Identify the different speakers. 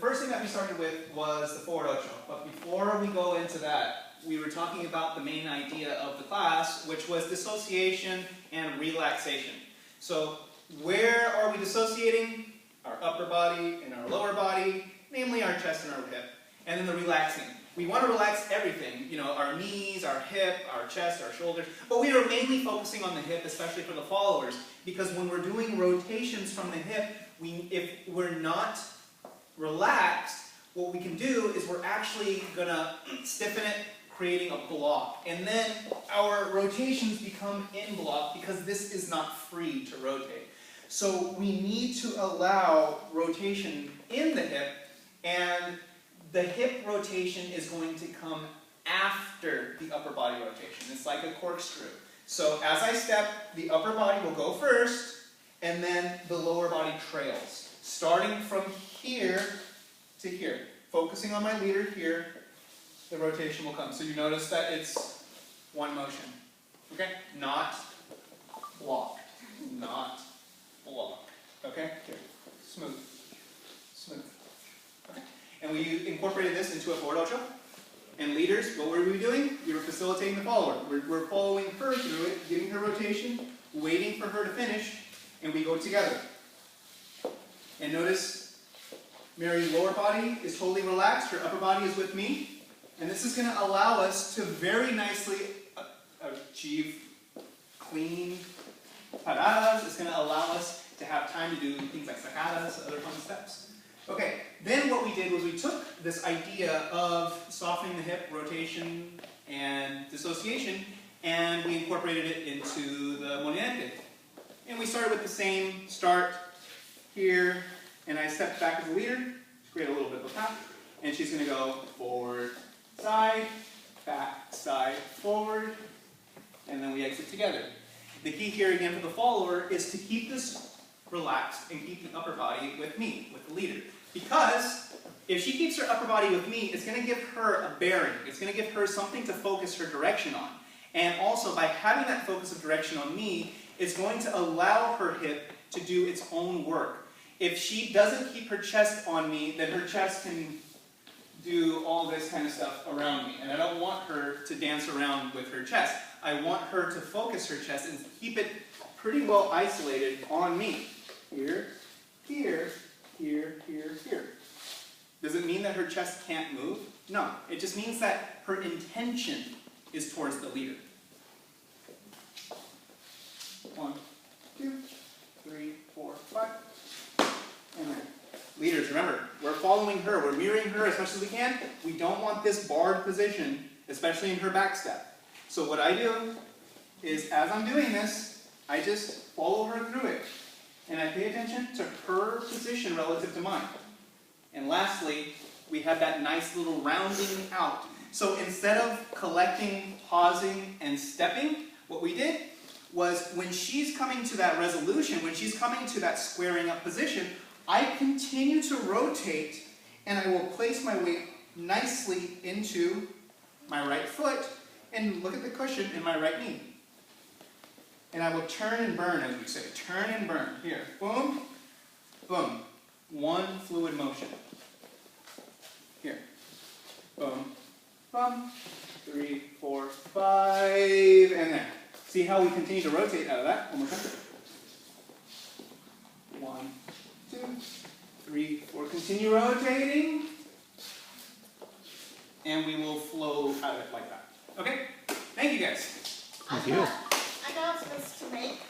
Speaker 1: first thing that we started with was the forward ocho. But before we go into that, we were talking about the main idea of the class, which was dissociation and relaxation. So where are we dissociating? Our upper body and our lower body, namely our chest and our hip. And then the relaxing. We want to relax everything, you know, our knees, our hip, our chest, our shoulders. But we are mainly focusing on the hip, especially for the followers, because when we're doing rotations from the hip, if we're not relaxed, what we can do is we're actually going to stiffen it, creating a block. And then our rotations become in block because this is not free to rotate. So we need to allow rotation in the hip, and the hip rotation is going to come after the upper body rotation. It's like a corkscrew. So as I step, the upper body will go first, and then the lower body trails. Starting from here to here. Focusing on my leader here, the rotation will come. So you notice that it's one motion. Okay? Not block. Not block. Okay? Here. Smooth. Smooth. Okay? And we incorporated this into a forward ocho. And leaders, what were we doing? We were facilitating the follower. We're following her through it, giving her rotation, waiting for her to finish, and we go together. And notice Mary's lower body is totally relaxed, her upper body is with me. And this is going to allow us to very nicely achieve clean paradas. It's going to allow us to have time to do things like sacadas, other fun steps. Okay, then what we did was we took this idea of softening the hip, rotation, and dissociation, and we incorporated it into the Molinetes. And we started with the same start here, and I stepped back as a leader to create a little bit of a path, and she's going to go forward, side, back, side, forward, and then we exit together. The key here again for the follower is to keep this relaxed and keep the upper body with me, with the leader. Because if she keeps her upper body with me, it's going to give her a bearing. It's going to give her something to focus her direction on. And also, by having that focus of direction on me, it's going to allow her hip to do its own work. If she doesn't keep her chest on me, then her chest can do all this kind of stuff around me. And I don't want her to dance around with her chest. I want her to focus her chest and keep it pretty well isolated on me. Here, here, here, here, here. Does it mean that her chest can't move? No. It just means that her intention is towards the leader. 1, 2, 3, 4, 5. And then. Leaders, remember, we're following her. We're mirroring her as much as we can. We don't want this barred position, especially in her back step. So what I do is, as I'm doing this, I just follow her through it. And I pay attention to her position relative to mine. And lastly, we have that nice little rounding out. So instead of collecting, pausing, and stepping, what we did was when she's coming to that resolution, when she's coming to that squaring up position, I continue to rotate, and I will place my weight nicely into my right foot, and look at the cushion in my right knee. And I will turn and burn, as we say. Turn and burn. Here. Boom. Boom. One fluid motion. Here. Boom. Boom. 3, 4, 5. And there. See how we continue to rotate out of that? One more time. 1, 2, 3, 4. Continue rotating. And we will flow out of it like that. Okay? Thank you guys.
Speaker 2: Thank you.
Speaker 3: Announcements to make.